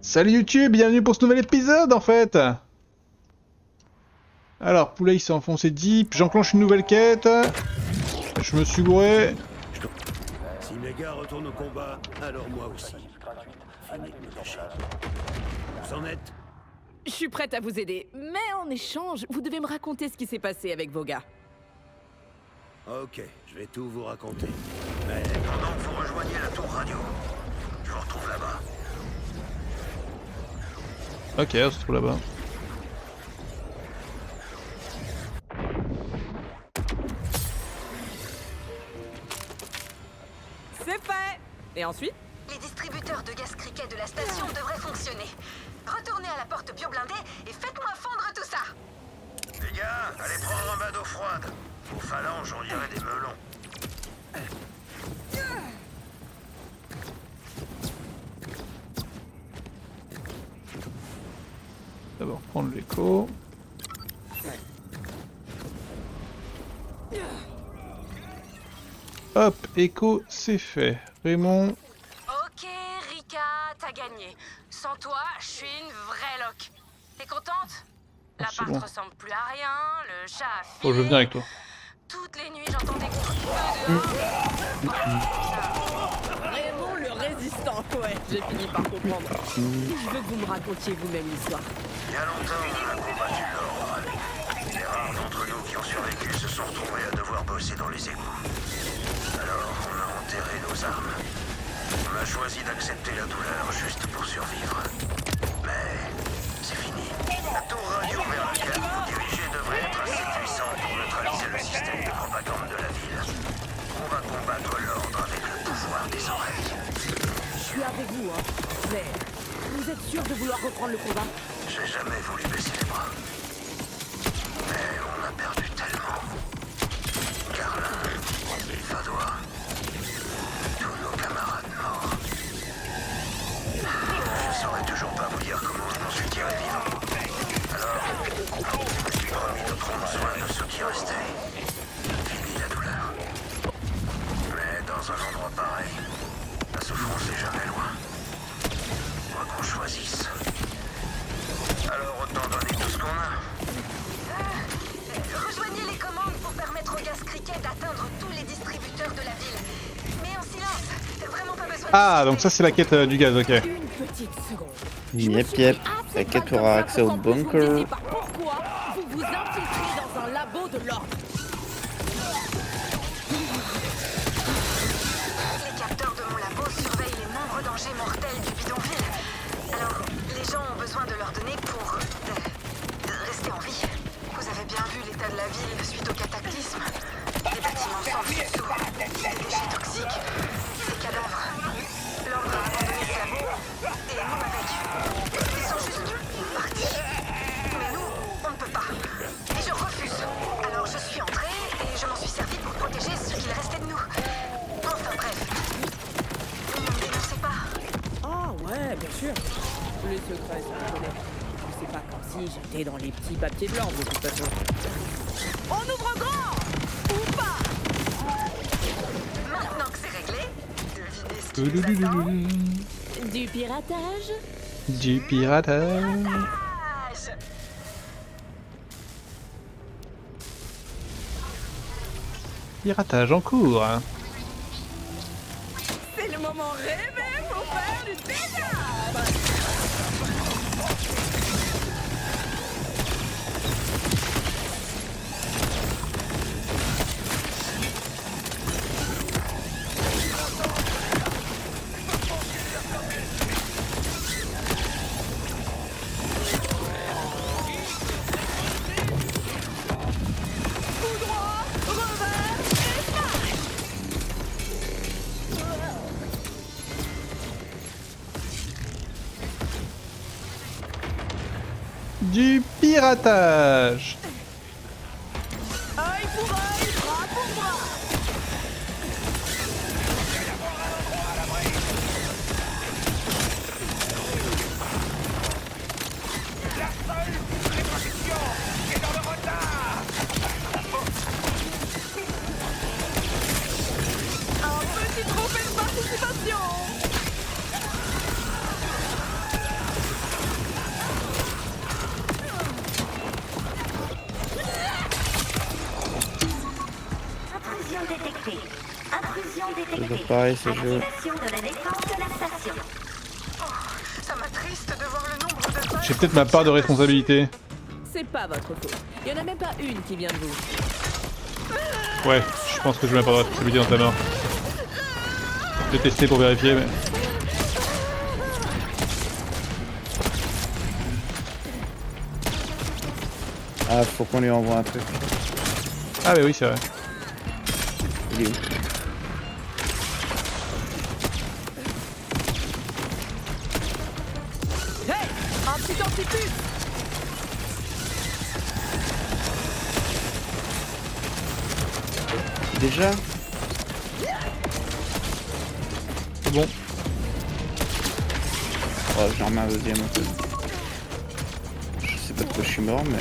Salut YouTube, bienvenue pour ce nouvel épisode en fait. Alors, Poulet il s'est enfoncé deep, j'enclenche une nouvelle quête. Je me suis gouré. Si mes gars retournent au combat, alors moi aussi. Fini de me cacher. Vous en êtes? Je suis prête à vous aider, mais en échange, vous devez me raconter ce qui s'est passé avec vos gars. Ok, je vais tout vous raconter. Mais pendant que vous rejoignez la tour radio, je vous retrouve là-bas. Ok, on se trouve là-bas. C'est fait. Et ensuite? Les distributeurs de gaz criquet de la station devraient fonctionner. Retournez à la porte bioblindée et faites-moi fondre tout ça. Les gars, allez prendre un bain d'eau froide. Vos phalanges, on dirait des melons. D'abord prendre l'écho. Hop, écho, c'est fait. Raymond. Ok, Rika, t'as gagné. Sans toi, je suis une vraie loque. T'es contente? C'est L'appart bon. ressemble plus à rien, le chat a Oh, je veux filé. venir avec toi. Toutes les nuits, j'entends des coups de feu dehors. Raymond le résistant, ouais, j'ai fini par comprendre. Je veux que vous me racontiez vous-même l'histoire. Il y a longtemps, on a combattu l'ordre. Les rares d'entre nous qui ont survécu se sont retrouvés à devoir bosser dans les égouts. Alors, on a enterré nos armes. On a choisi d'accepter la douleur juste pour survivre. Mais c'est fini. La tour radio vers laquelle vous vous dirigez devrait être assez puissante pour neutraliser le système de propagande de la ville. On va combattre l'ordre avec le pouvoir des oreilles. Je suis avec vous, hein. Mais vous êtes sûr de vouloir reprendre le combat? J'ai jamais voulu baisser les bras. Mais on a perdu tellement. Carlin, Fadois, tous nos camarades morts. Je saurais toujours pas vous dire comment je m'en suis tiré vivant. Alors, je me suis promis de prendre soin de ceux qui restaient. Fini la douleur. Mais dans un endroit pareil, la souffrance est jamais loin. Quoi qu'on choisisse. Alors autant donner tout ce qu'on a. Rejoignez les commandes pour permettre au gaz criquet d'atteindre tous les distributeurs de la ville. Mais en silence, vraiment pas besoin de... Ah, donc ça c'est la quête du gaz, ok. Une petite seconde. Yep. La quête aura accès au bunker. Pourquoi vous vous infiltrez dans un labo de l'ordre? Les capteurs de mon labo surveillent les moindres dangers mortels du bidonville. Alors, les gens ont besoin de leur données pour... rester en vie. Vous avez bien vu l'état de la ville suite au cataclysme. Des bâtiments sans dessous, des déchets toxiques, des cadavres. L'ordre a abandonné ce labo, et nous avec. Ils sont juste partis. Mais nous, on ne peut pas. Et je refuse. Alors je suis entrée, et je m'en suis servie pour protéger ce qu'il restait de nous. Enfin bref. Ne me dénoncez pas. Ah ouais, bien sûr. Les secrets, ça me connaît. C'est pas comme si j'étais dans les petits papiers de l'ordre de toute façon. On ouvre grand ou pas? Maintenant que c'est réglé, devinez ce qui nous attend. Du piratage? Du piratage. Piratage. Piratage en cours. C'est le moment rêvé pour faire du piratage! Tout droit, revers et smash! Du piratage. Œil pour œil, bras pour bras! Un petit trophée de participation! détectée. Intrusion détectée. Toujours pareil ce jeu. Activation de la défense de la station. Ça m'attriste de voir le nombre de pages. J'ai peut-être ma part de responsabilité. C'est pas votre faute. Il y en a même pas une qui vient de vous. Ouais, je pense que je mets ma part de responsabilité dans ta main. Je vais tester pour vérifier, mais... Ah, faut qu'on lui envoie un truc. Ah bah oui, c'est vrai. Il est où? Hey, un petit antipuce. Déjà? C'est bon. Oh, j'en remets un deuxième un peu. Je sais pas de quoi je suis mort, mais...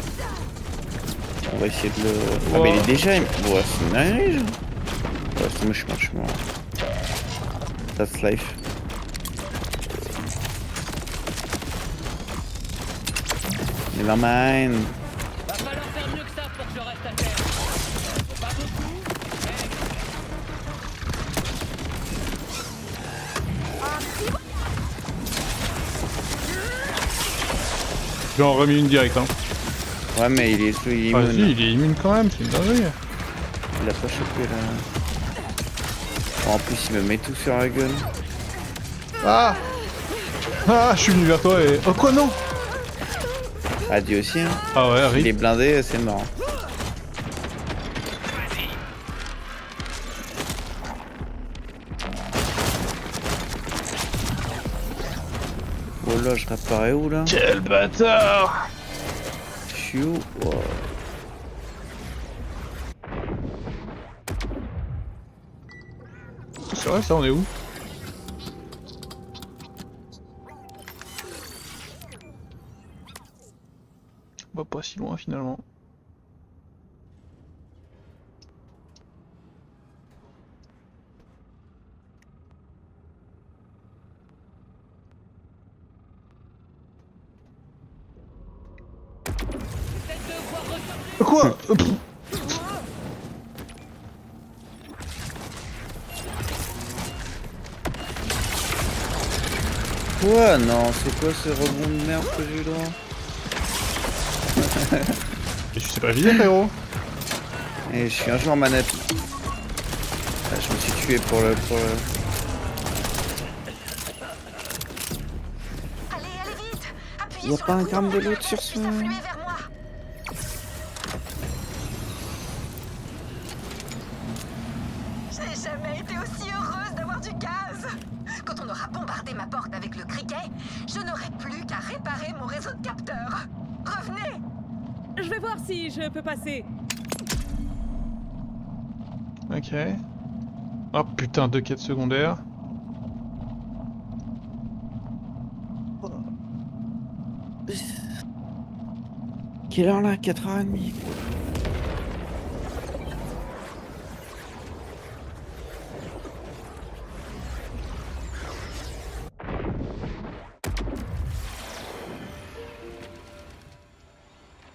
On va essayer de le... Ah mais il est déjà... Ouais, c'est une dinguerie, genre. Ouais, c'est moi, je suis mort. That's life. Nevermind. Va falloir faire mieux que ça pour que je reste à terre. Faut pas beaucoup. Je vais en remis une direct, hein. Ouais, mais il est Ah immune. si, il est immune quand même, c'est une dinguerie. Il a pas chopé là. Oh, en plus, il me met tout sur la gueule. Ah. Ah, je suis venu vers toi et... Oh quoi, non. Adieu aussi, hein. Ah ouais, Il est rip. blindé, c'est mort. Oh là, je réapparais où là? Quel bâtard. Je suis où? Oh. C'est vrai, ça, on est où? Bah, pas si loin finalement. Quoi? Quoi? Non, c'est quoi ce rebond de merde que j'ai eu droit? Je sais pas viser, frérot. Et je suis un joueur manette. Ah, je me suis tué pour le... Allez, allez vite. Appuyez Y a sur pas le un gramme de bouton loot pour sur que ce- puisse affluer vers moi. J'ai jamais été aussi heureuse d'avoir du gaz. Quand on aura bombardé ma porte avec le criquet, je n'aurai plus qu'à réparer mon réseau de capteurs. Revenez. Je vais voir si je peux passer. Ok. Oh putain, 2 quêtes secondaires. Quelle heure là? 4h30.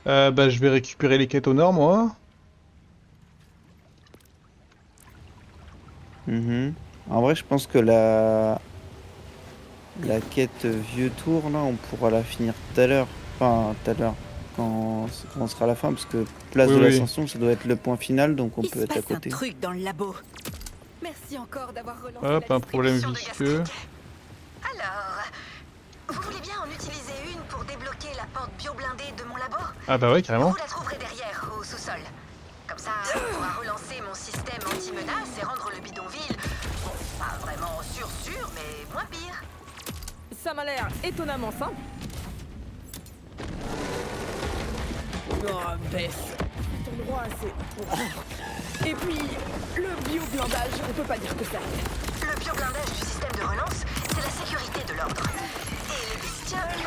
Bah je vais récupérer les quêtes au nord, moi. En vrai, je pense que la quête vieux tour, là, on pourra la finir tout à l'heure. Enfin, tout à l'heure, quand on sera à la fin, parce que place Oui, de oui. l'ascension, ça doit être le point final, donc on Il peut se être à passe un côté. truc dans le labo. Merci encore d'avoir relancé Hop, la un problème distribution de visqueux. gaz criquet. Alors, vous voulez bien en utiliser une pour débloquer la porte bio-blindée de mon labo? Ah bah ouais, carrément. Vous la trouverez derrière, au sous-sol. Comme ça, on pourra relancer mon système anti-menace et rendre le bidonville, bon, pas vraiment sûr, mais moins pire. Ça m'a l'air étonnamment simple. Oh, baisse. Cet endroit, c'est... Et puis, le bio-blindage, on peut pas dire que ça aide. Le bio-blindage du système de relance, c'est la sécurité de l'ordre. Et les bestioles...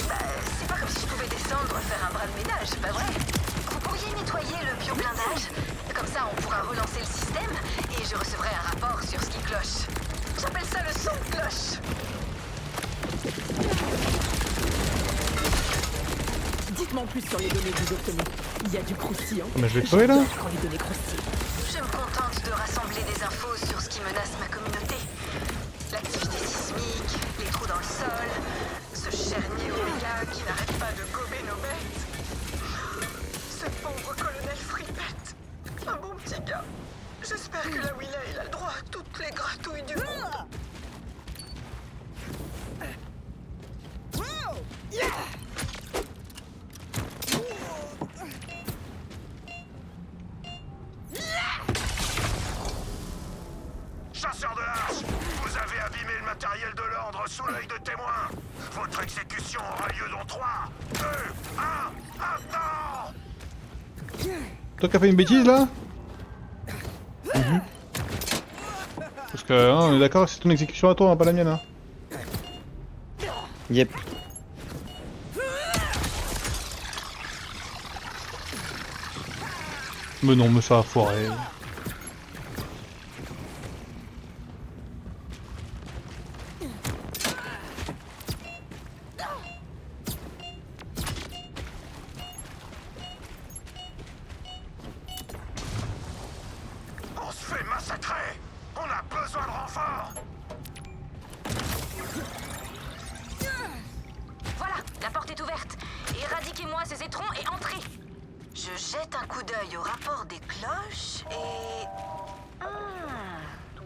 Bah, c'est pas comme si je pouvais descendre faire un bras de ménage, pas vrai? Vous pourriez nettoyer le bio-blindage? Comme ça, on pourra relancer le système et je recevrai un rapport sur ce qui cloche. J'appelle ça le son de cloche. Dites-moi vachement plus sur les données que vous obtenez. Il y a du croustillant. Mais je vais crever là. J'adore quand les données croustillent. Je me contente de rassembler des infos sur ce qui menace ma communauté. L'activité sismique, les trous dans le sol, ce charnier Oméga qui n'arrête pas de gober nos bêtes. Ce pauvre colonel Fripette. Un bon petit gars. J'espère que la Willa, il a le droit à toutes les gratouilles du monde. Chasseurs de l'arche, vous avez abîmé le matériel de l'ordre sous l'œil de témoin. Votre exécution aura lieu dans 3, 2, 1, maintenant. Toi qui as fait une bêtise là? Parce que hein, on est d'accord, c'est ton exécution à toi, hein, pas la mienne. Hein. Yep. Mais non, mais ça a foiré. On se fait massacrer. On a besoin de renfort. Voilà, la porte est ouverte. Éradiquez-moi ces étrons et entrez. Je jette un coup d'œil au rapport des cloches et...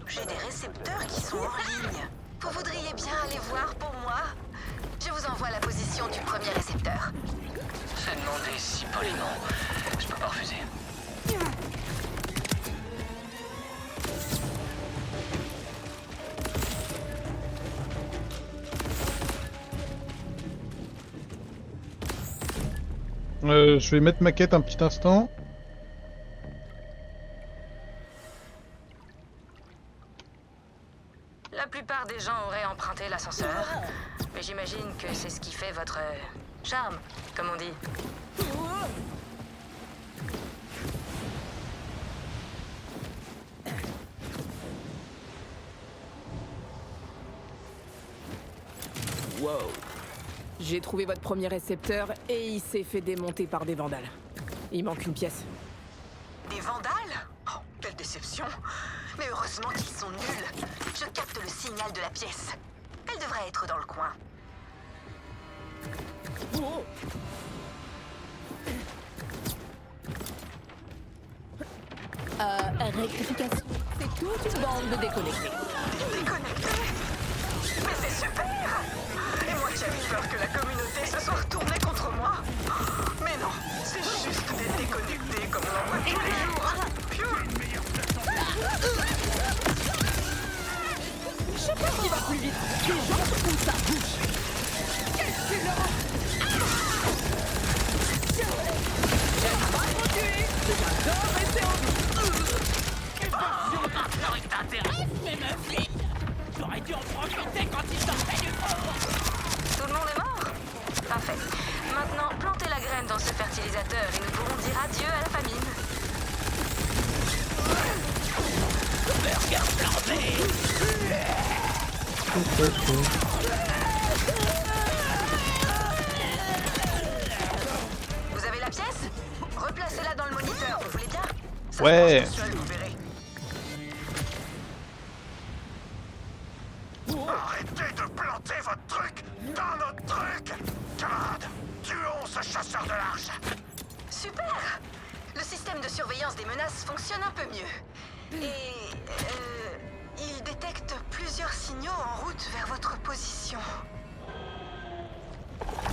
j'ai des récepteurs qui sont hors ligne. Vous voudriez bien aller voir pour moi? Je vous envoie la position du premier récepteur. C'est demandé si poliment. Je peux pas refuser. Je vais mettre ma quête un petit instant. La plupart des gens auraient emprunté l'ascenseur, mais j'imagine que c'est ce qui fait votre charme, comme on dit. Wow. J'ai trouvé votre premier récepteur et il s'est fait démonter par des vandales. Il manque une pièce. Des vandales? Oh, quelle déception! Mais heureusement qu'ils sont nuls. Je capte le signal de la pièce. Elle devrait être dans le coin. Oh. Rectification. C'est toute une bande de déconnectés. Déconnecté? Mais c'est super! Et moi qui avais peur que la communauté se soit retournée contre moi. Mais non, c'est juste des déconnectés comme on en voit tous les jours. Je sais pas qui va plus vite. Les gens ou ça bouge. Qu'est-ce que là? J'aime pas trop tuer. J'adore rester en vie. Alors il t'intéresse, mais ma fille. J'aurais dû en profiter quand il sortait du four. Tout le monde est mort? Parfait. Maintenant, plantez la graine dans ce fertilisateur et nous pourrons dire adieu à la famine. Burger flambé. Vous avez la pièce? Replacez-la dans le moniteur, vous voulez bien? Ça Ouais. se passe tout seul, vous verrez. Arrêtez de planter votre truc dans notre truc. Camarades, tuons ce chasseur de l'arche. Super! Le système de surveillance des menaces fonctionne un peu mieux. Et... il détecte plusieurs signaux en route vers votre position.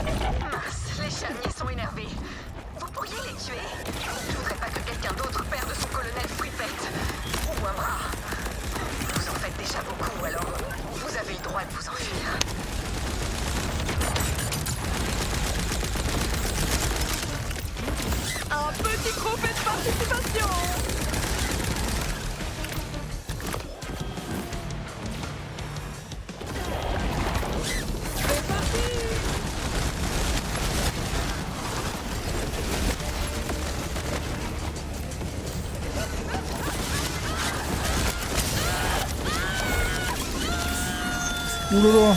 Mince, les charniers sont énervés. Vous pourriez les tuer? Je voudrais pas que quelqu'un d'autre perde son colonel Fripette. Ou un bras. Vous en faites déjà beaucoup, alors vous avez le droit de vous enfuir. Un petit trophée de participation. C'est parti. Oulala.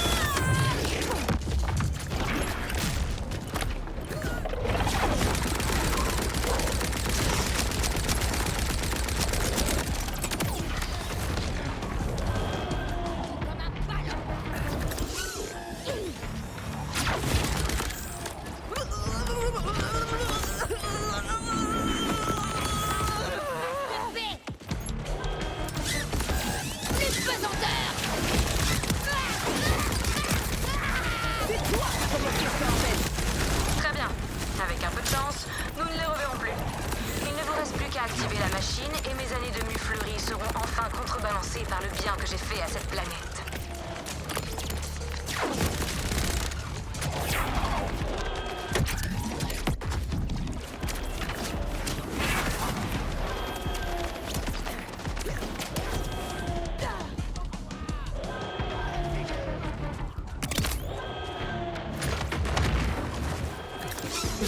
qu'à activer la machine et mes années de muflerie seront enfin contrebalancées par le bien que j'ai fait à cette planète.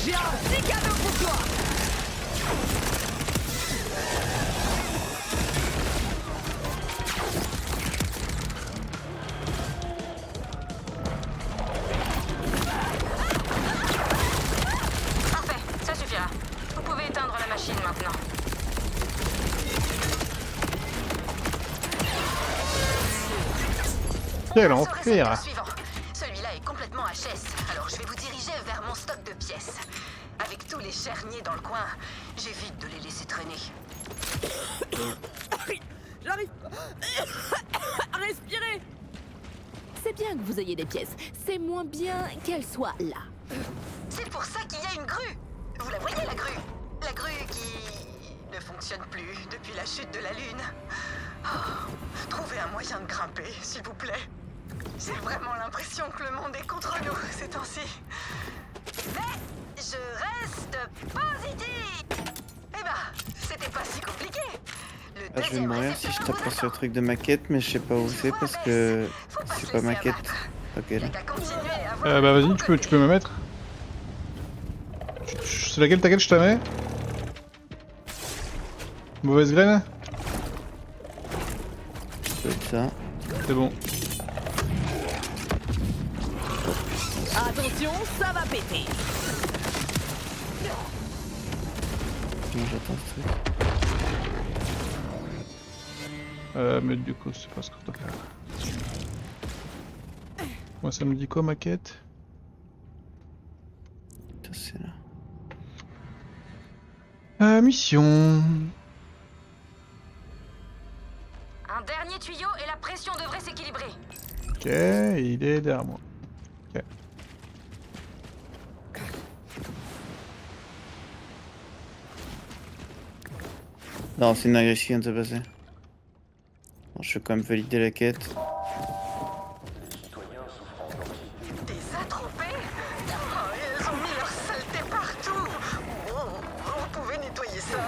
J'ai un petit cadeau pour toi. Parfait, ça suffira. Vous pouvez éteindre la machine maintenant. Quel Sur enfer! récepteur suivant. Celui-là est complètement HS, alors je vais vous diriger vers mon stock de pièces. Avec tous les charniers dans le coin, j'évite de les laisser traîner. J'arrive à respirer. C'est bien que vous ayez des pièces. C'est moins bien qu'elles soient là. C'est pour ça qu'il y a une grue. Vous la voyez, la grue? La grue qui ne fonctionne plus depuis la chute de la Lune. Oh, trouvez un moyen de grimper, s'il vous plaît. J'ai vraiment l'impression que le monde est contre nous ces temps-ci. Mais je reste positive. Eh ben, c'était pas si compliqué. Le Ah, je vais deuxième mourir si je récepteur tape vous sur le attend. truc de ma quête, mais je sais pas où c'est parce que c'est pas ma quête. Ok, là. Y'a qu'à continuer à voir Bah de vas-y, mon tu côté. peux me mettre. C'est laquelle ta quête je te la mets? Mauvaise graine? Ça doit être ça. C'est bon. Attention, ça va péter. Non, j'attends ce truc. Mais du coup, c'est pas ce que je dois faire. Moi, ça me dit quoi ma quête? Ça, c'est là. Mission. Un dernier tuyau et la pression devrait s'équilibrer. Ok, il est derrière moi. Ok. Non, c'est une agression qui vient de se passer. Bon, je vais quand même valider la quête. Des atropés? Oh, elles ont mis leur saleté partout. Oh, vous pouvez nettoyer ça.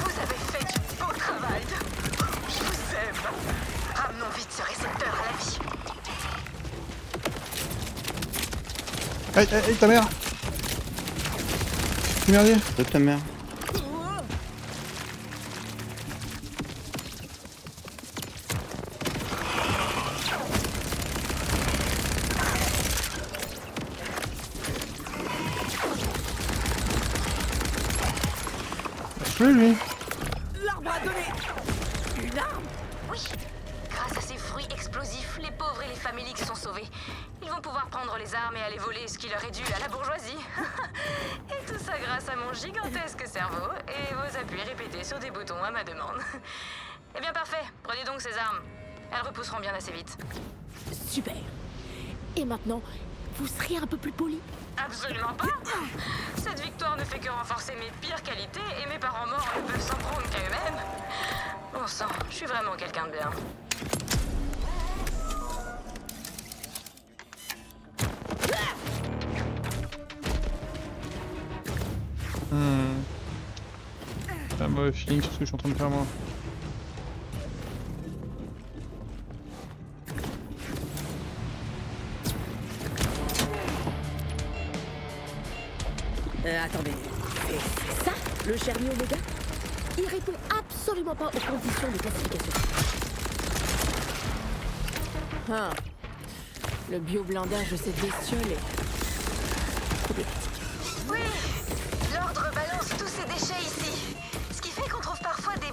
Vous avez fait du beau travail. Je vous aime. Ramenons vite ce récepteur à la vie. Aïe, aïe, aïe, ta mère! Tu merdier? De ta mère. Plus lui! L'arbre a donné une arme. Oui. Grâce à ces fruits explosifs, les pauvres et les faméliques sont sauvés. Ils vont pouvoir prendre les armes et aller voler ce qui leur est dû à la bourgeoisie. Et tout ça grâce à mon gigantesque cerveau et vos appuis répétés sur des boutons à ma demande. Eh bien parfait, prenez donc ces armes. Elles repousseront bien assez vite. Super. Et maintenant, vous serez un peu plus poli. Absolument pas. Cette victoire ne fait que renforcer mes pires qualités et mes parents morts ne peuvent s'en prendre qu'à eux-mêmes. Bon sang, je suis vraiment quelqu'un de bien. J'ai un mauvais feeling sur ce que je suis en train de faire moi. Attendez. C'est ça, le charnier Oméga? Il répond absolument pas aux conditions de classification. Ah. Le bio-blindage de cette bestiole est problématique. Oui, l'ordre balance tous ses déchets ici. Ce qui fait qu'on trouve parfois des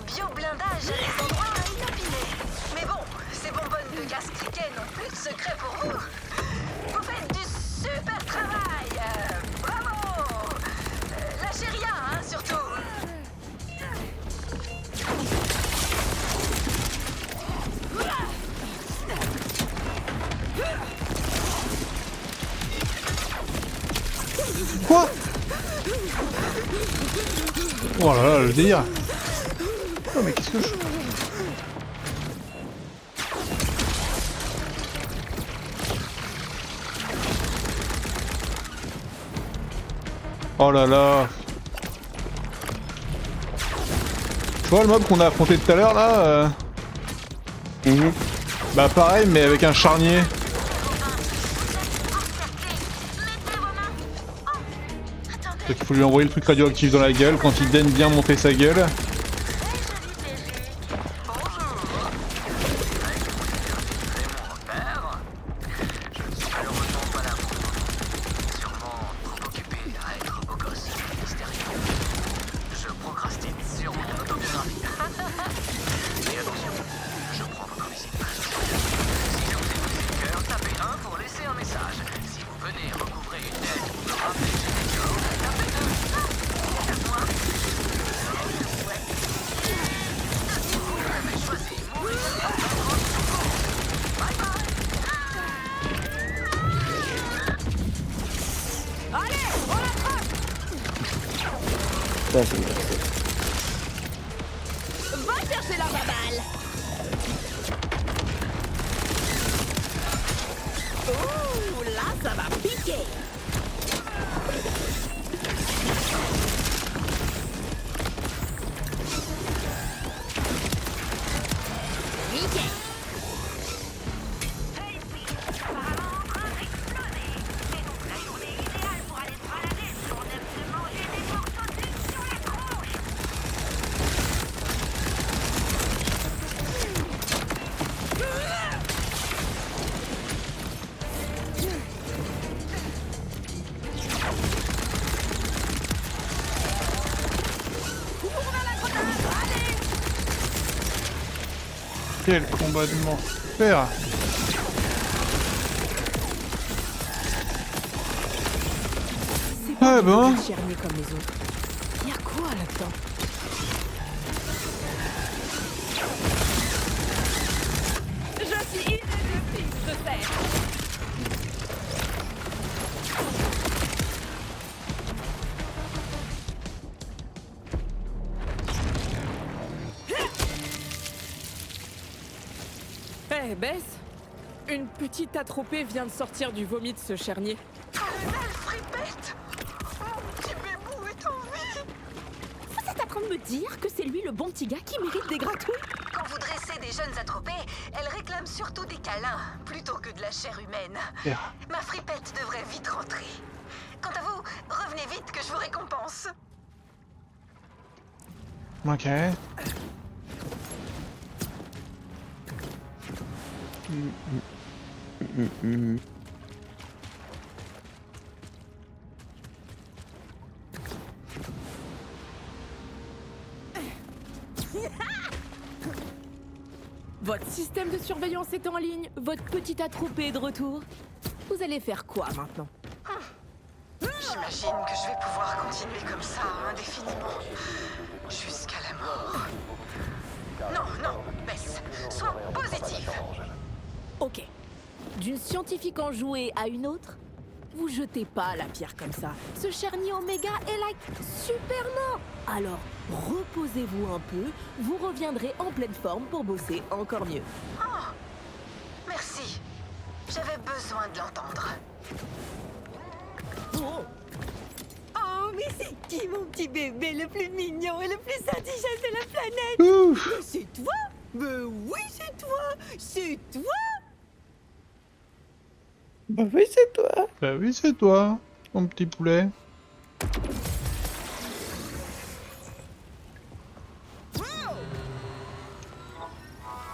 Quoi? Oh là là, le délire. Oh mais qu'est-ce que je... Oh là là. Tu vois le mob qu'on a affronté tout à l'heure là Bah pareil mais avec un charnier. Donc il faut lui envoyer le truc radioactif dans la gueule quand il daigne bien monter sa gueule. Ça, c'est bien. Va chercher la baballe. Ouh, là, ça va piquer. Piquer. Quel combat de l'enfer. C'est pas Ah bon des charniers comme les autres. Y a quoi là-dedans? Je suis irrésistible, je sais. Eh, Bess, une petite atropée vient de sortir du vomi de ce charnier. Fripette! Mon petit bébou est en vie! Vous êtes en train de me dire que c'est lui le bon petit gars qui mérite des gratouilles? Quand vous dressez des jeunes atropées, elles réclament surtout des câlins, plutôt que de la chair humaine. Ma fripette devrait vite rentrer. Quant à vous, revenez vite que je vous récompense. Ok. Votre système de surveillance est en ligne. Votre petite atropée est de retour. Vous allez faire quoi maintenant? J'imagine que je vais pouvoir continuer comme ça indéfiniment. Jusqu'à la mort. Non, non, Bess, sois positive. Ok. D'une scientifique enjouée à une autre, vous jetez pas la pierre comme ça. Ce charnier Oméga est like super mort. Alors, reposez-vous un peu, vous reviendrez en pleine forme pour bosser encore mieux. Oh, merci. J'avais besoin de l'entendre. Oh, mais c'est qui mon petit bébé le plus mignon et le plus indigène de la planète? Ouf. Mais c'est toi? Mais oui, c'est toi! C'est toi! Bah oui, c'est toi. Bah oui c'est toi, mon petit poulet.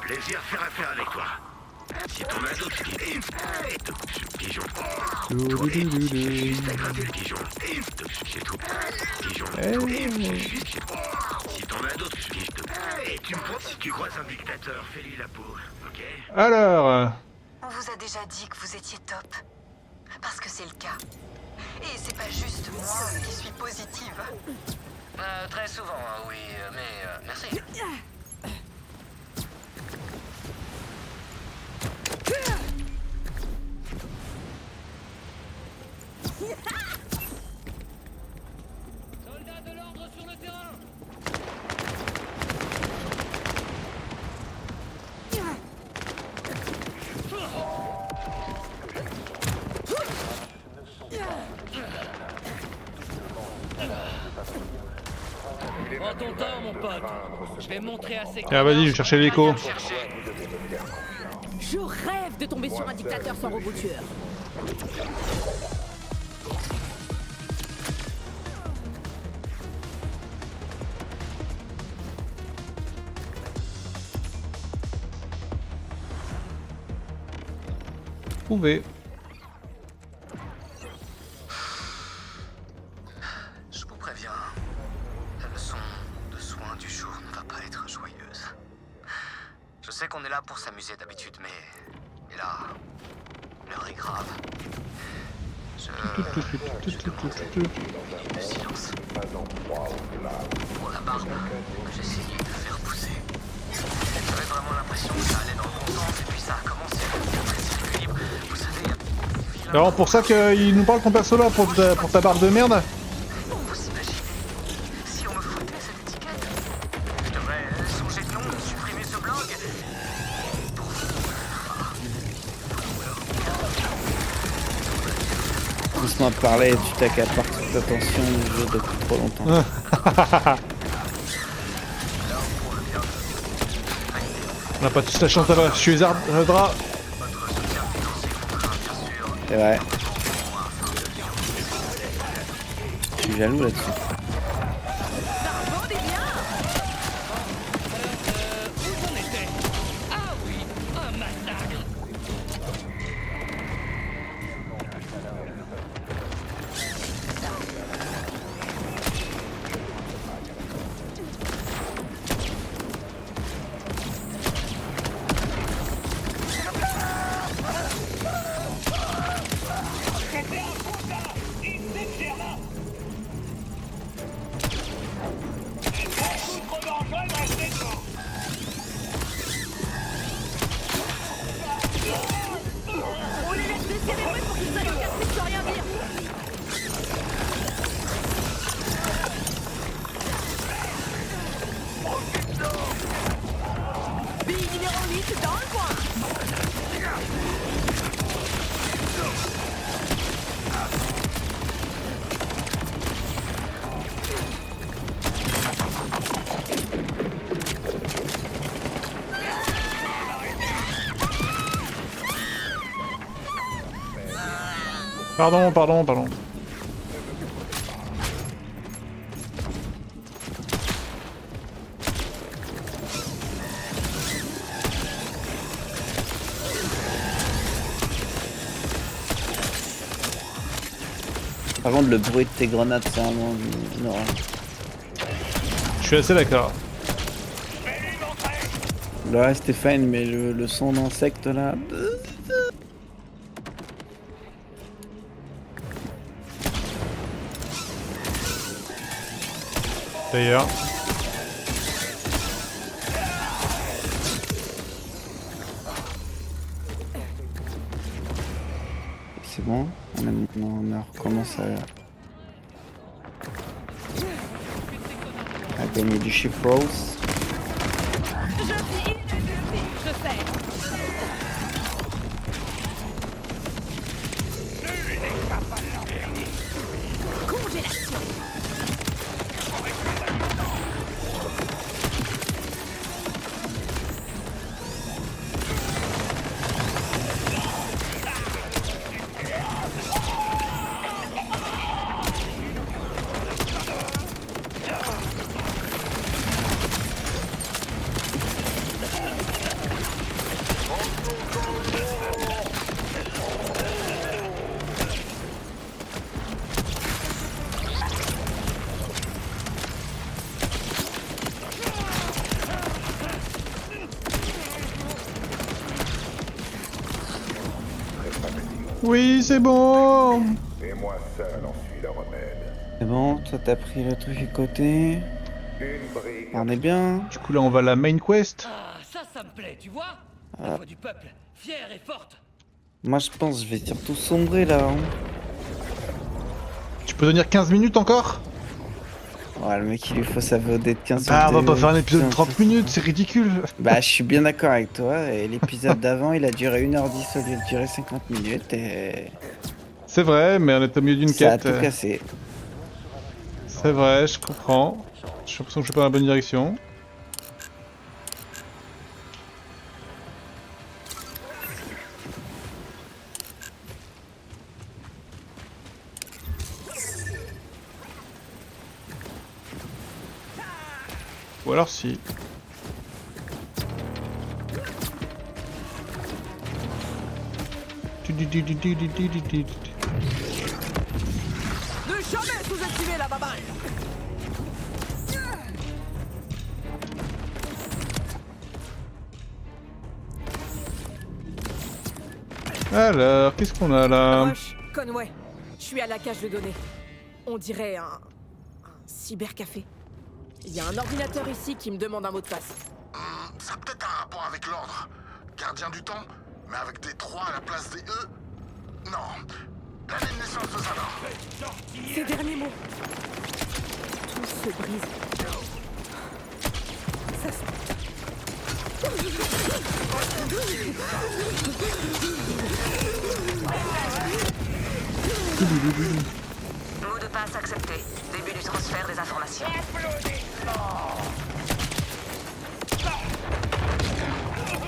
Plaisir de faire affaire avec toi. Si t'en as d'autres qui... Pigeon. Juste à gratter le pigeon. C'est tout. Pigeon. Si t'en as d'autres qui... Et tu me prends si tu croises un dictateur, fais-lui la peau, ok? Alors... On vous a déjà dit que vous étiez top. Parce que c'est le cas. Et c'est pas juste moi qui suis positive. Très souvent, oui, mais merci. Prends ton temps, mon pote. Je vais montrer à ces Ah vas-y, je vais chercher l'écho. Je rêve de tomber sur un dictateur sans robot tueur. Trouvé. Je vous préviens, la leçon de soin du jour ne va pas être joyeuse. Je sais qu'on est là pour s'amuser d'habitude, mais là, l'heure est grave. Du silence. Pour la barbe que j'essayais de faire pousser. J'avais vraiment l'impression que ça allait dans le bon sens et puis ça a commencé à perdre ses équilibres. Vous savez, C'est vraiment pour ça qu'il nous parle ton perso là, pour ta barbe de merde. vous imaginez si on me foutait cette étiquette? Je devrais changer de nom, supprimer ce blog. Doucement parler, tu t'accapares toute l'attention du jeu depuis trop longtemps. On n'a pas tous la chance d'avoir tué Zardra. C'est vrai. Je suis jaloux là-dessus. Où j'en étais? Ah oui, un massacre. On les laisse décélébrer pour qu'ils aillent au casser sans rien dire. Bille numéro 8 dans le coin. Pardon. Par contre, le bruit de tes grenades, c'est vraiment une horreur. Je suis assez d'accord. Le reste est fine, mais le son d'insecte là. D'ailleurs. C'est bon, on a recommencé à gagner du shift rose. Je suis inadultée, je sais. Congélation. Oui, c'est bon. Et moi seul en suis le remède. C'est bon, toi t'as pris le truc à côté. Une brique. On est bien. Du coup là on va à la main quest. Ah, ça me plaît, tu vois? La voix du peuple, fière et forte. Moi je pense que je vais surtout sombrer là. Hein. Tu peux tenir 15 minutes encore? Ouais, le mec il lui faut sa VOD de 15 Ah, on va minutes. pas faire un épisode de Putain, 30 minutes, c'est ridicule. Bah je suis bien d'accord avec toi. Et l'épisode d'avant il a duré 1h10 au lieu de durer 50 minutes et C'est vrai, mais on est au milieu d'une ça a quête. tout cassé. C'est vrai, je comprends. J'ai l'impression que je suis pas dans la bonne direction. Ou alors si. Ne jamais sous-estimer la baballe. Alors, qu'est-ce qu'on a là? Rush, Conway, je suis à la cage de données. On dirait un cybercafé. Il y a un ordinateur ici qui me demande un mot de passe. Ça a peut-être un rapport avec l'ordre. Gardien du temps, mais avec des 3 à la place des E. Non. L'année de naissance de Zana. Ces derniers mots. Tout se brise. Ça se... Mot de passe accepté. Début du transfert des informations.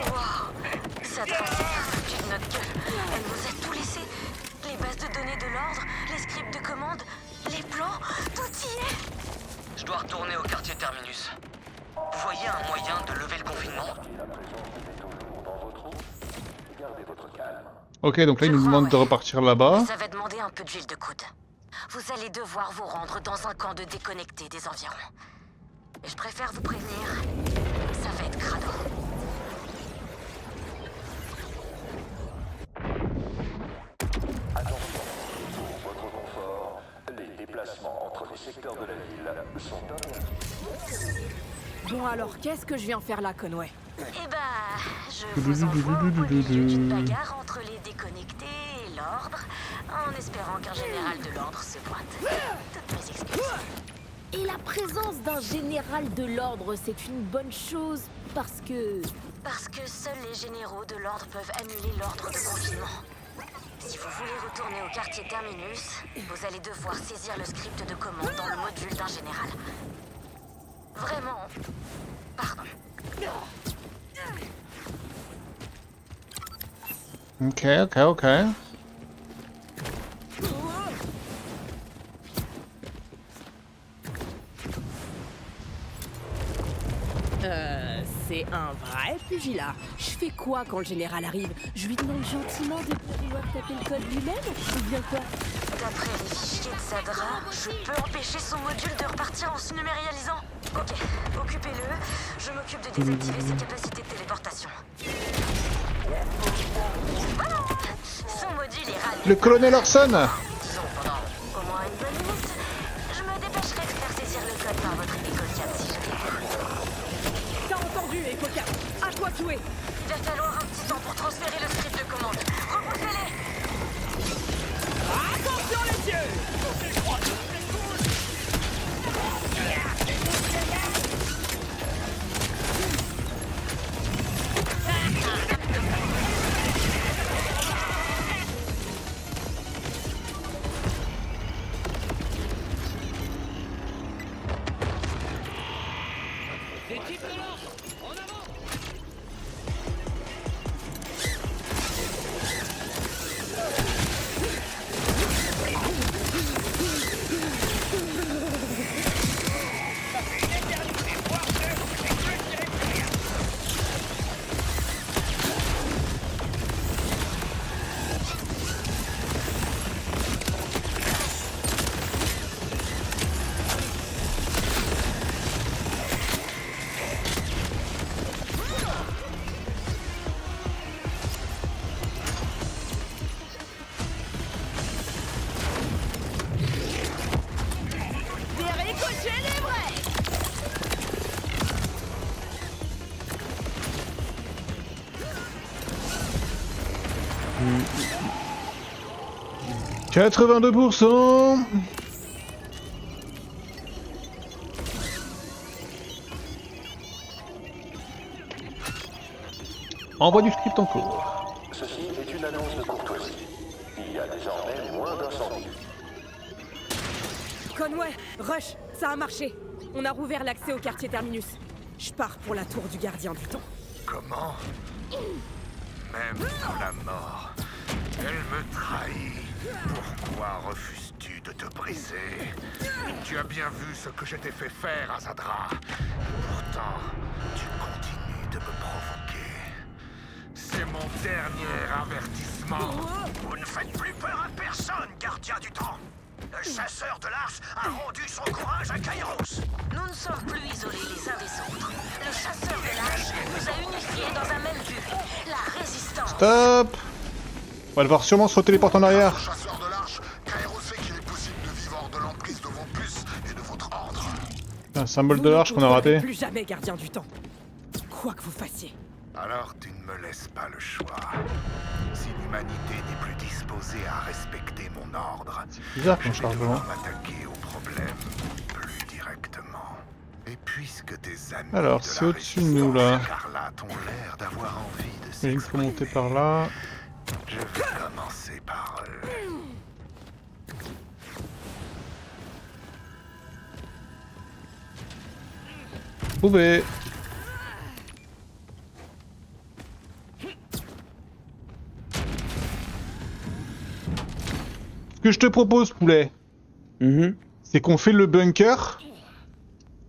Wow, ça transfère de notre gueule. Elle nous a tout laissé. Les bases de données de l'ordre, les scripts de commande, les plans, tout y est. Je dois retourner au quartier Terminus. Vous voyez un moyen de lever le confinement? Ok, donc là il nous demande de repartir là-bas. Vous avez demandé un peu d'huile de coude. Vous allez devoir vous rendre dans un camp de déconnectés des environs. Et je préfère vous prévenir, ça va être crado. Votre confort, les déplacements entre les secteurs de la ville sont interdits. Bon alors, qu'est-ce que je viens faire là, Conway? Eh ben, je vous envoie au milieu d'une bagarre entre les déconnectés et l'ordre, en espérant qu'un général de l'ordre se pointe. Toutes mes excuses. Et la présence d'un général de l'ordre, c'est une bonne chose, parce que... Parce que seuls les généraux de l'ordre peuvent annuler l'ordre de confinement. Si vous voulez retourner au quartier Terminus, vous allez devoir saisir le script de commande dans le module d'un général. Vraiment. Pardon. Ok. C'est un vrai pugilat. Je fais quoi quand le général arrive? Je lui demande gentiment de pouvoir taper le code lui-même ou bien quoi? D'après les fichiers de Sadra, je peux empêcher son module de repartir en se numérialisant. Ok, occupez-le. Je m'occupe de désactiver ses capacités de téléportation. Voilà. Son module est rallye. Le colonel Orson. Disons pendant au moins une bonne minute. Je me dépêcherai de faire saisir le code par votre Eco4 si jamais. T'as entendu, Eco4? À toi de jouer. Il va falloir un petit temps pour transférer le script de commande. Repoussez-les. Attention les yeux! Des types de l'ordre! En avant! Célébrez! 82%. Envoi du script en cours. Ceci est une annonce de courtoisie. Il y a désormais moins d'incendies. Conway, rush, ça a marché. On a rouvert l'accès au quartier Terminus. Je pars pour la tour du gardien du temps. Comment? Même dans la mort, elle me trahit. Pourquoi refuses-tu de te briser? Tu as bien vu ce que je t'ai fait faire, Azadra. Pourtant, tu continues de me provoquer. C'est mon dernier avertissement. Vous ne faites plus peur à personne, gardien du temps. Le chasseur de l'arche a rendu son courage à Kairos. Nous ne sommes plus isolés les uns des autres. Le chasseur de l'arche nous a unifiés dans un même but. La résistance. Stop. On va devoir sûrement se retéléporter en arrière. Chasseur de l'arche, Kairos sait qu'il est possible de vivre hors de l'emprise de vos puces et de votre ordre. Un symbole de Vous l'arche ne qu'on a trouverez raté. Plus jamais gardien du temps. Quoi que vous fassiez. Alors tu ne me laisses pas le choix. Si l'humanité n'est plus disposée à respecter mon ordre, Bizarre je comme vais chargement. devoir m'attaquer au problème plus directement. Et puisque tes amis Alors, de c'est la au-dessus de nous, là. Résistance écarlate ont l'air d'avoir envie de J'imagine qu'il faut monter s'exprimer, par là. je vais commencer par eux. Trouvé. Ce que je te propose, poulet, c'est qu'on fait le bunker.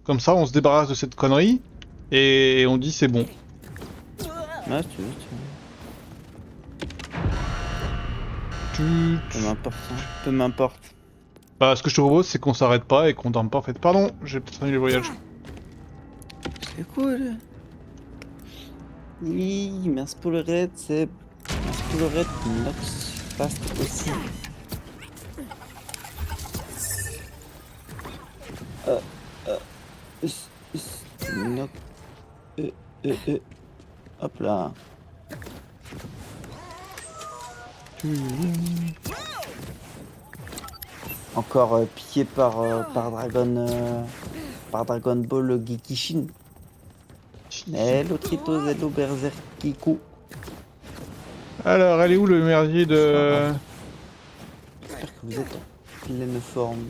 Comme ça, on se débarrasse de cette connerie. Et on dit c'est bon. Ah, si tu veux. Peu m'importe. Hein. Peu m'importe. Bah, ce que je te propose, c'est qu'on s'arrête pas et qu'on dorme pas en fait. Pardon, j'ai peut-être annulé le voyage. C'est cool. Oui, merci pour le raid, c'est... Merci pour le raid, Nox Fast aussi. Nox... Hop là. Encore piqué par Dragon Ball Gekishin. Hello Tritos, hello Berserkiku. Alors, elle est où le merdier de... J'espère que vous êtes en pleine forme.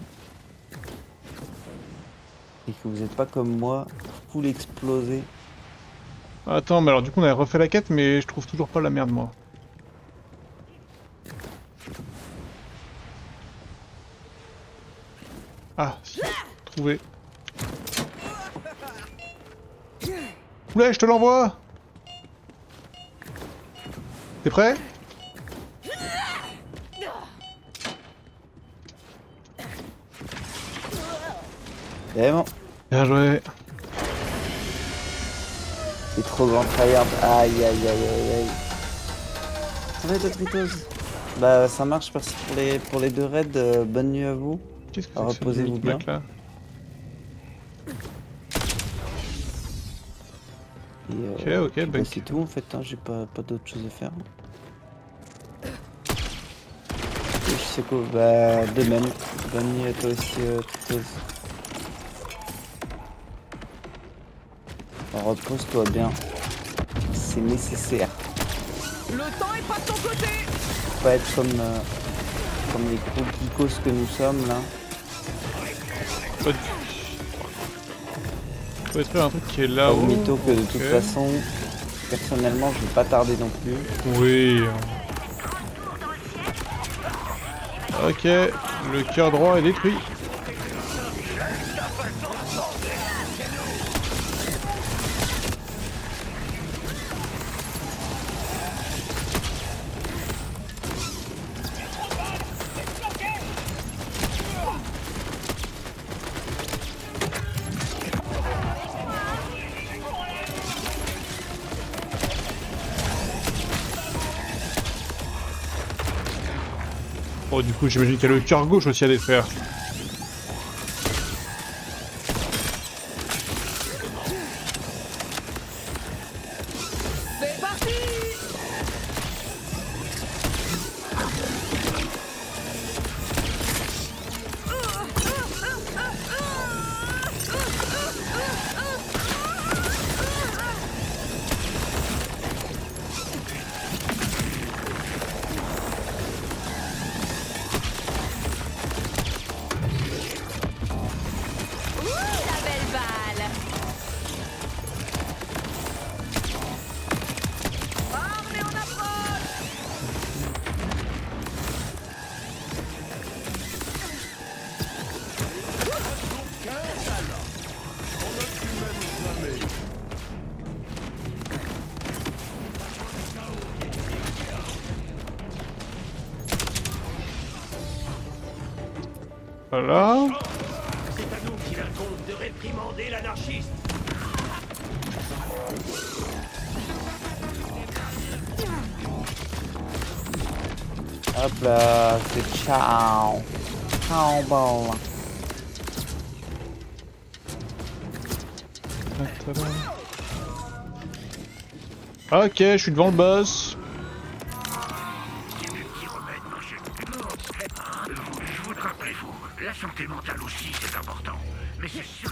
Et que vous n'êtes pas comme moi, full explosé. Attends, mais alors du coup on a refait la quête, mais je trouve toujours pas la merde moi. Ah, si, trouvé. Oula, je te l'envoie. T'es prêt? C'est bon. Bien joué. C'est trop grand tryhard. Aïe aïe aïe aïe aïe. Ça va Tritos? Bah ça marche, merci pour les deux raids, bonne nuit à vous. Qu'est-ce que c'est Reposez-vous bien. Là Et, ok, bah, ben... c'est tout en fait, hein, j'ai pas d'autre chose à faire. Et je sais quoi, bah de même. Bonne nuit à toi aussi Tritos. Repose-toi bien. C'est nécessaire. Le temps est pas de ton côté. Faut pas être comme les gros geekos que nous sommes là. Faut être un truc qui est Pas là-haut. au mytho que de toute Ok. façon, personnellement, je vais pas tarder non plus. Oui. Ok, le cœur droit est détruit. Oh, du coup, j'imagine qu'il y a le cœur gauche aussi à détruire. C'est parti. Voilà. C'est à nous qu'il incombe de réprimander l'anarchiste. Hop là, c'est ciao. Ciao, bon. Ok, je suis devant le boss. Je vous rappelez-vous, la santé mentale aussi c'est important. Mais c'est sûr.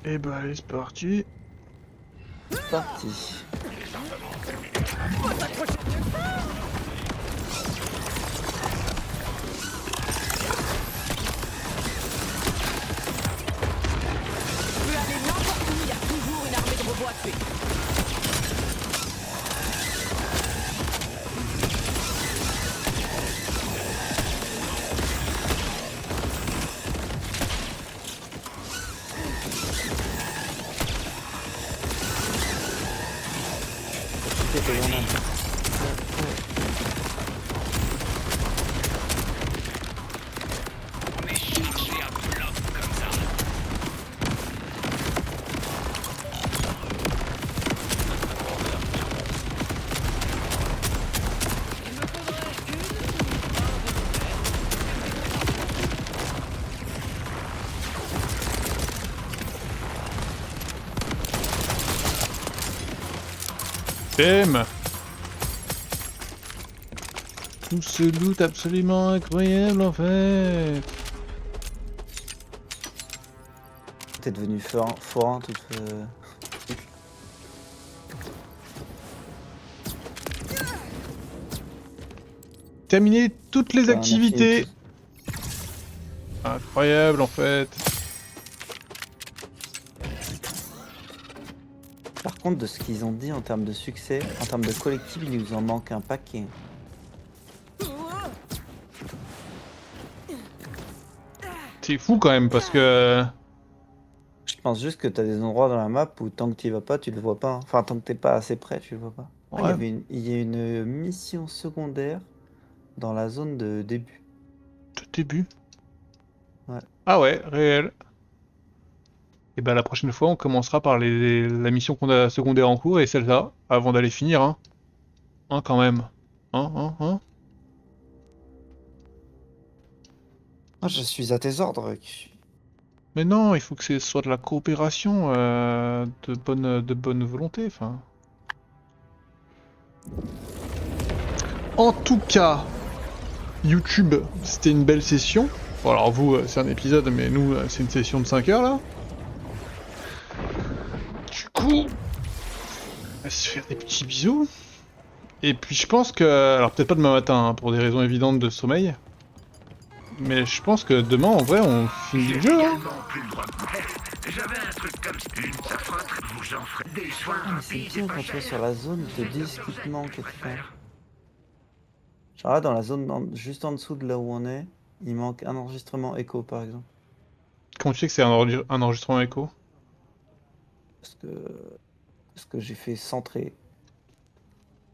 Et bah allez, c'est parti. C'est parti. Tu peux aller n'importe où, il y a toujours une armée de robots à tuer. C'est pas mal. Bam. Tout ce loot absolument incroyable en fait. T'es devenu forain toute. Terminer toutes les T'as un activités. infini. Incroyable en fait. Par contre, de ce qu'ils ont dit en termes de succès, en termes de collectif, il nous en manque un paquet. C'est fou quand même parce que... Je pense juste que t'as des endroits dans la map où tant que t'y vas pas, tu le vois pas. Enfin, tant que t'es pas assez près, tu le vois pas. Ah, Ouais. il y a une mission secondaire dans la zone de début. De début. Ouais. Ah ouais, réel. Et ben la prochaine fois, on commencera par la mission qu'on a secondaire en cours et celle-là, avant d'aller finir, hein. Hein, quand même. Hein. Ah, je suis à tes ordres. Mais non, il faut que ce soit de la coopération, de bonne volonté, enfin. En tout cas, YouTube, c'était une belle session. Bon, alors vous, c'est un épisode, mais nous, c'est une session de 5 heures, là. Du coup, on va se faire des petits bisous. Et puis je pense que... Alors peut-être pas demain matin, hein, pour des raisons évidentes de sommeil. Mais je pense que demain, en vrai, on finit le jeu, hein. J'avais un truc comme une safrotte, vous en ferez des soins Ah, mais c'est rapides et bien pas quand tu vas chers. sur la zone, ils te disent ce qui te manque et tout ça. Genre là, dans la zone juste en dessous de là où on est, il manque un enregistrement écho par exemple. Comment tu sais que c'est un enregistrement écho? Parce que j'ai fait centrer.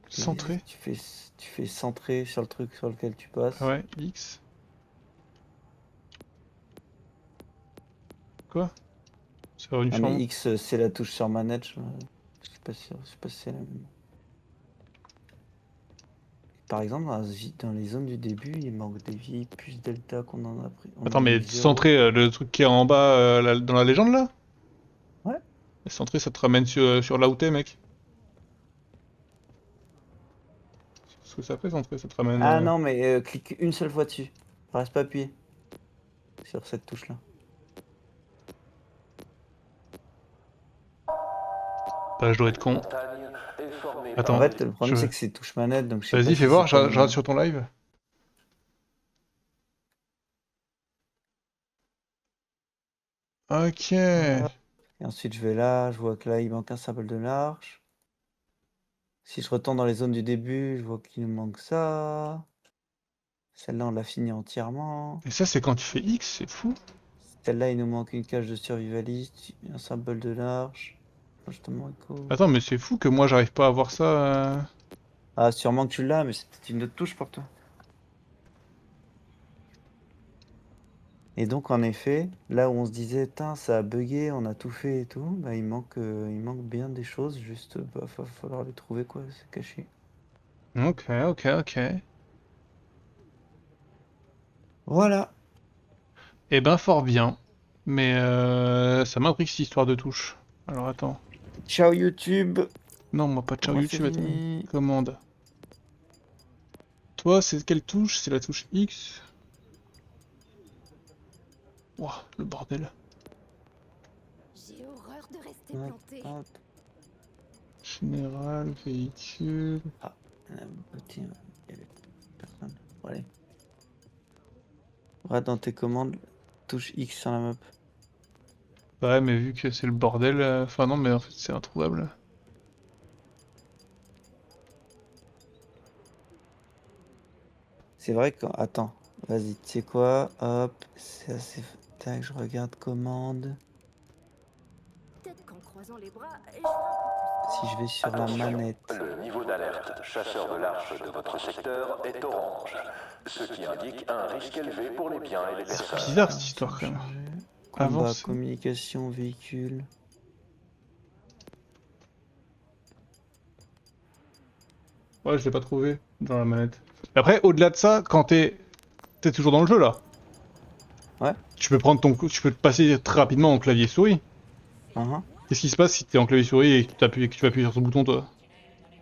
Centré? Tu fais centrer sur le truc sur lequel tu passes. Ouais, X. Quoi? C'est revenu Ah sur mais moi. X c'est la touche sur manette, je suis pas sûr, je sais pas si c'est la même. Par exemple, dans les zones du début, il manque des vies plus delta qu'on en a pris. Attends, mais centré, le truc qui est en bas dans la légende là? Ouais. Centré, ça te ramène sur là où t'es, mec. Ce que ça fait, centré, ça te ramène. Ah non, mais clique une seule fois dessus. Reste pas appuyé sur cette touche là. Bah, je dois être con. Attends. En fait, le problème c'est que c'est touche manette, donc je sais pas Vas-y, si fais voir, c'est je comme- regarde sur ton live. Ok. Et ensuite je vais là, je vois que là il manque un symbole de l'arche. Si je retourne dans les zones du début, je vois qu'il nous manque ça. Celle-là, on l'a fini entièrement. Et ça, c'est quand tu fais X, c'est fou. Celle-là, il nous manque une cage de survivaliste, un symbole de l'arche. Justement, écho. Attends, mais c'est fou que moi, j'arrive pas à voir ça. Ah, sûrement que tu l'as, mais c'est peut-être une autre touche pour toi. Et donc, en effet, là où on se disait, tain, ça a bugué, on a tout fait et tout, bah, il manque bien des choses, juste, bah, va falloir les trouver, quoi, c'est caché. Ok, ok, ok. Voilà. Eh ben, fort bien. Mais ça m'intrigue cette histoire de touche. Alors attends. Ciao YouTube. Non, moi pas ciao Moi, YouTube, c'est attends. fini. Commande. Toi, c'est quelle touche? C'est la touche X. Ouah, le bordel. J'ai horreur de rester Hop, plantée. hop. Général, véhicule. Tiens, il y avait personne. Bon, allez. Va dans tes commandes, touche X sur la map. Ouais, mais vu que c'est le bordel. Enfin, non, mais en fait, c'est introuvable. C'est vrai que... Attends, vas-y, tu sais quoi? Hop, c'est assez... Tac, je regarde commande. Peut-être qu'en croisant les bras, je ferai un peu plus. Si je vais sur la Attention, manette... le niveau d'alerte chasseur de l'arche de votre secteur est orange, ce qui indique un risque élevé pour les biens et les C'est personnes. bizarre cette histoire quand même. Combat, Avance. communication, véhicule... Ouais, je l'ai pas trouvé dans la manette. Après, au-delà de ça, quand t'es toujours dans le jeu là. Ouais. Tu peux prendre tu peux te passer très rapidement en clavier souris. Uh-huh. Qu'est-ce qui se passe si t'es en clavier souris et que tu vas appuyer sur ce bouton toi?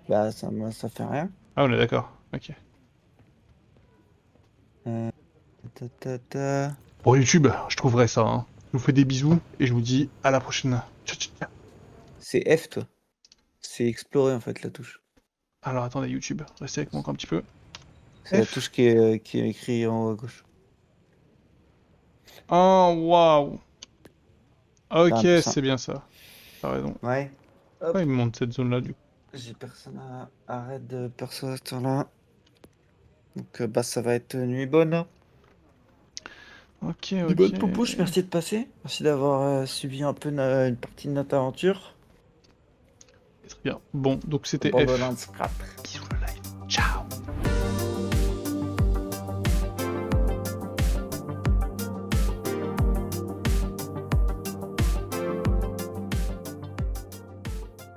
Bah, ça fait rien. Ah, on est d'accord. Ok. Ta. Pour YouTube, je trouverai ça. Hein. Je vous fais des bisous et je vous dis à la prochaine. Ciao, ciao, ciao. C'est F, toi. C'est explorer, en fait, la touche. Alors attendez, YouTube, restez avec moi encore un petit peu. C'est la F. touche qui est écrite en haut à gauche. Oh, waouh. Ok, Ah, ça. c'est bien ça. T'as raison. Ouais. Pourquoi il me montre cette zone là du coup? J'ai personne à arrête de perso à ce temps-là. Donc bah ça va être nuit bonne. Ok, Nuit ok. bonne Poupouche, merci de passer. Merci d'avoir suivi un peu une partie de notre aventure. Très bien. Bon, donc c'était F. Borderlands 4. Bisous.